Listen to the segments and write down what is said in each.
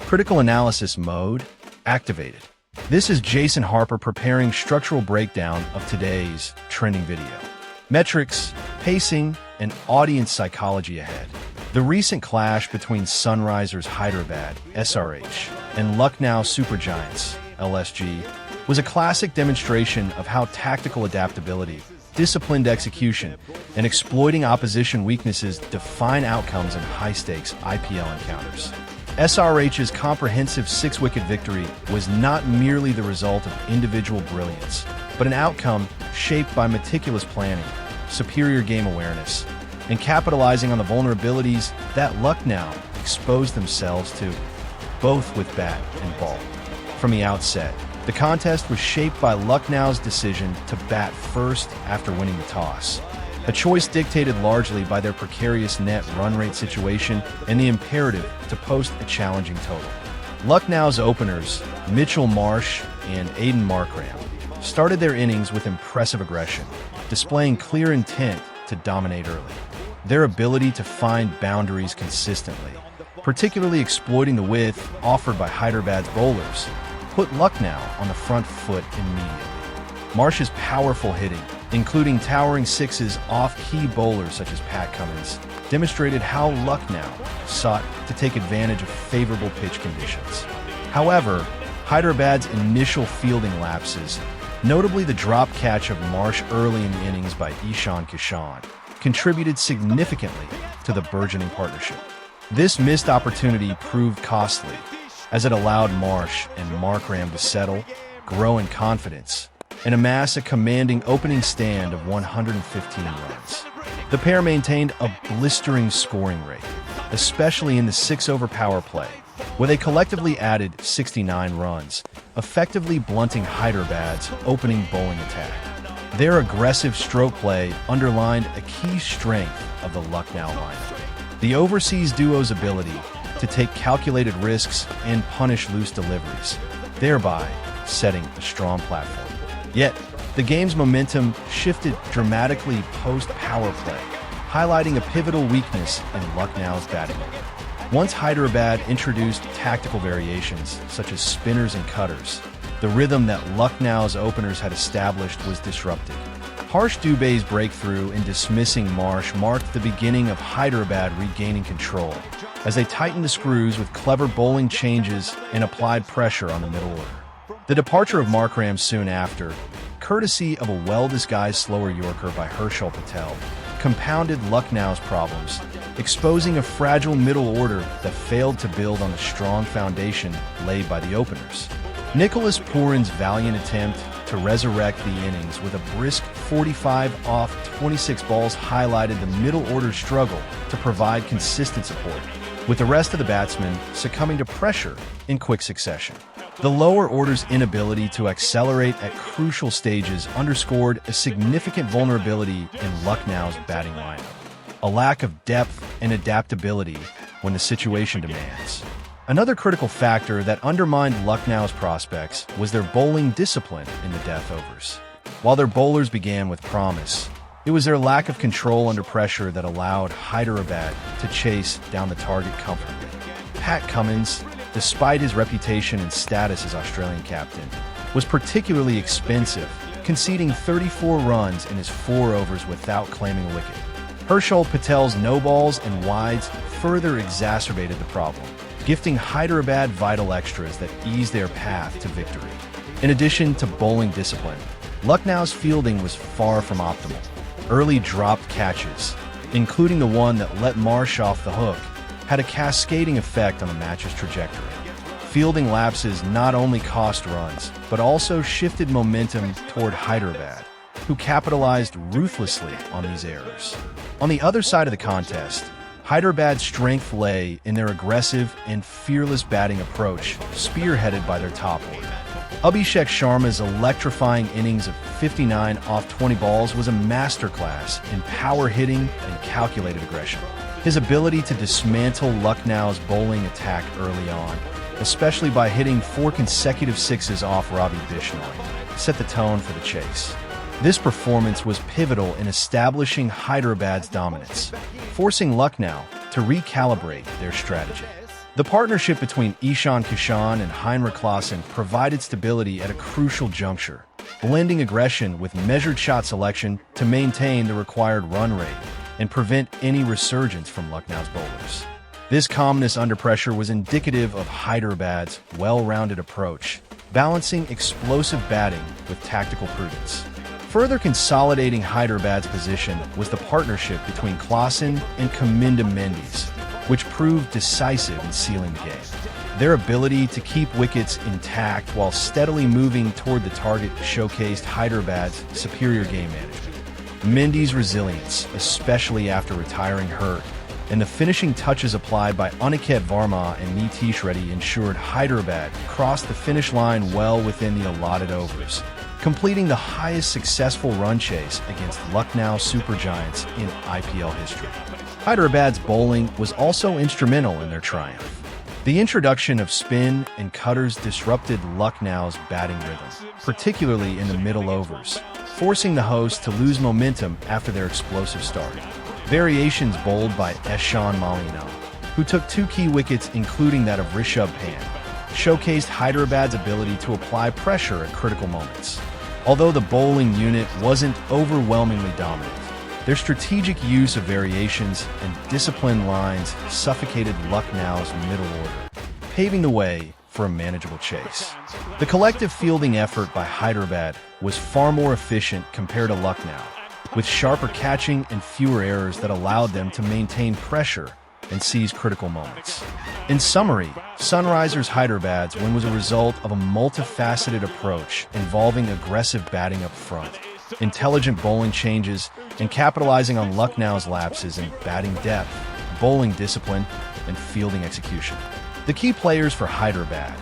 Critical analysis mode activated. This is Jason Harper preparing structural breakdown of today's trending video. Metrics, pacing, and audience psychology ahead. The recent clash between Sunrisers Hyderabad, SRH, and Lucknow Super Giants, LSG, was a classic demonstration of how tactical adaptability, disciplined execution, and exploiting opposition weaknesses define outcomes in high-stakes IPL encounters. SRH's comprehensive six-wicket victory was not merely the result of individual brilliance, but an outcome shaped by meticulous planning, superior game awareness, and capitalizing on the vulnerabilities that Lucknow exposed themselves to, both with bat and ball. From the outset, the contest was shaped by Lucknow's decision to bat first after winning the toss, a choice dictated largely by their precarious net run rate situation and the imperative to post a challenging total. Lucknow's openers, Mitchell Marsh and Aiden Markram, started their innings with impressive aggression, displaying clear intent to dominate early. Their ability to find boundaries consistently, particularly exploiting the width offered by Hyderabad's bowlers, put Lucknow on the front foot immediately. Marsh's powerful hitting, including towering sixes off key bowlers such as Pat Cummins, demonstrated how Lucknow sought to take advantage of favorable pitch conditions. However, Hyderabad's initial fielding lapses, notably the drop catch of Marsh early in the innings by Ishan Kishan, contributed significantly to the burgeoning partnership. This missed opportunity proved costly, as it allowed Marsh and Markram to settle, grow in confidence, and amass a commanding opening stand of 115 runs. The pair maintained a blistering scoring rate, especially in the six-over power play, where they collectively added 69 runs, effectively blunting Hyderabad's opening bowling attack. Their aggressive stroke play underlined a key strength of the Lucknow lineup: the overseas duo's ability to take calculated risks and punish loose deliveries, thereby setting a strong platform. Yet, the game's momentum shifted dramatically post-power play, highlighting a pivotal weakness in Lucknow's batting order. Once Hyderabad introduced tactical variations, such as spinners and cutters, the rhythm that Lucknow's openers had established was disrupted. Harsh Dubey's breakthrough in dismissing Marsh marked the beginning of Hyderabad regaining control, as they tightened the screws with clever bowling changes and applied pressure on the middle order. The departure of Markram soon after, courtesy of a well-disguised slower Yorker by Harshal Patel, compounded Lucknow's problems, exposing a fragile middle order that failed to build on the strong foundation laid by the openers. Nicholas Pooran's valiant attempt to resurrect the innings with a brisk 45 off 26 balls highlighted the middle order's struggle to provide consistent support, with the rest of the batsmen succumbing to pressure in quick succession. The lower order's inability to accelerate at crucial stages underscored a significant vulnerability in Lucknow's batting lineup: a lack of depth and adaptability when the situation demands. Another critical factor that undermined Lucknow's prospects was their bowling discipline in the death overs. While their bowlers began with promise, it was their lack of control under pressure that allowed Hyderabad to chase down the target comfortably. Pat Cummins, despite his reputation and status as Australian captain, was particularly expensive, conceding 34 runs in his 4 overs without claiming a wicket. Harshal Patel's no-balls and wides further exacerbated the problem, gifting Hyderabad vital extras that eased their path to victory. In addition to bowling discipline, Lucknow's fielding was far from optimal. Early dropped catches, including the one that let Marsh off the hook, had a cascading effect on the match's trajectory. Fielding lapses not only cost runs, but also shifted momentum toward Hyderabad, who capitalized ruthlessly on these errors. On the other side of the contest, Hyderabad's strength lay in their aggressive and fearless batting approach, spearheaded by their top order. Abhishek Sharma's electrifying innings of 59 off 20 balls was a masterclass in power hitting and calculated aggression. His ability to dismantle Lucknow's bowling attack early on, especially by hitting 4 consecutive sixes off Ravi Bishnoi, set the tone for the chase. This performance was pivotal in establishing Hyderabad's dominance, forcing Lucknow to recalibrate their strategy. The partnership between Ishan Kishan and Heinrich Klaassen provided stability at a crucial juncture, blending aggression with measured shot selection to maintain the required run rate and prevent any resurgence from Lucknow's bowlers. This calmness under pressure was indicative of Hyderabad's well-rounded approach, balancing explosive batting with tactical prudence. Further consolidating Hyderabad's position was the partnership between Klaassen and Kaminda Mendes, which proved decisive in sealing the game. Their ability to keep wickets intact while steadily moving toward the target showcased Hyderabad's superior game management. Mendes' resilience, especially after retiring hurt, and the finishing touches applied by Aniket Verma and Nitish Reddy ensured Hyderabad crossed the finish line well within the allotted overs, completing the highest successful run chase against Lucknow Super Giants in IPL history. Hyderabad's bowling was also instrumental in their triumph. The introduction of spin and cutters disrupted Lucknow's batting rhythm, particularly in the middle overs, forcing the hosts to lose momentum after their explosive start. Variations bowled by Eshan Malinga, who took 2 key wickets including that of Rishabh Pant, showcased Hyderabad's ability to apply pressure at critical moments. Although the bowling unit wasn't overwhelmingly dominant, their strategic use of variations and disciplined lines suffocated Lucknow's middle order, paving the way for a manageable chase. The collective fielding effort by Hyderabad was far more efficient compared to Lucknow, with sharper catching and fewer errors that allowed them to maintain pressure and seize critical moments. In summary, Sunrisers Hyderabad's win was a result of a multifaceted approach involving aggressive batting up front, intelligent bowling changes, and capitalizing on Lucknow's lapses in batting depth, bowling discipline, and fielding execution. The key players for Hyderabad: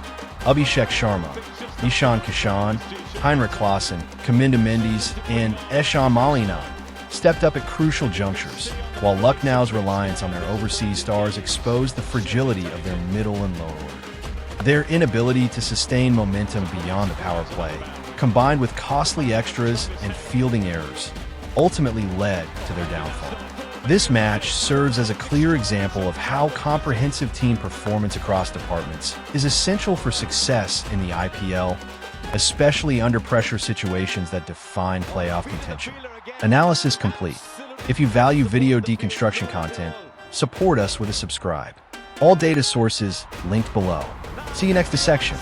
Abhishek Sharma, Ishan Kishan, Heinrich Klaassen, Kaminda Mendes, and Eshan Malinga stepped up at crucial junctures, while Lucknow's reliance on their overseas stars exposed the fragility of their middle and lower order. Their inability to sustain momentum beyond the power play, combined with costly extras and fielding errors, ultimately led to their downfall. This match serves as a clear example of how comprehensive team performance across departments is essential for success in the IPL, especially under pressure situations that define playoff contention. Analysis complete. If you value video deconstruction content, support us with a subscribe. All data sources linked below. See you next dissection.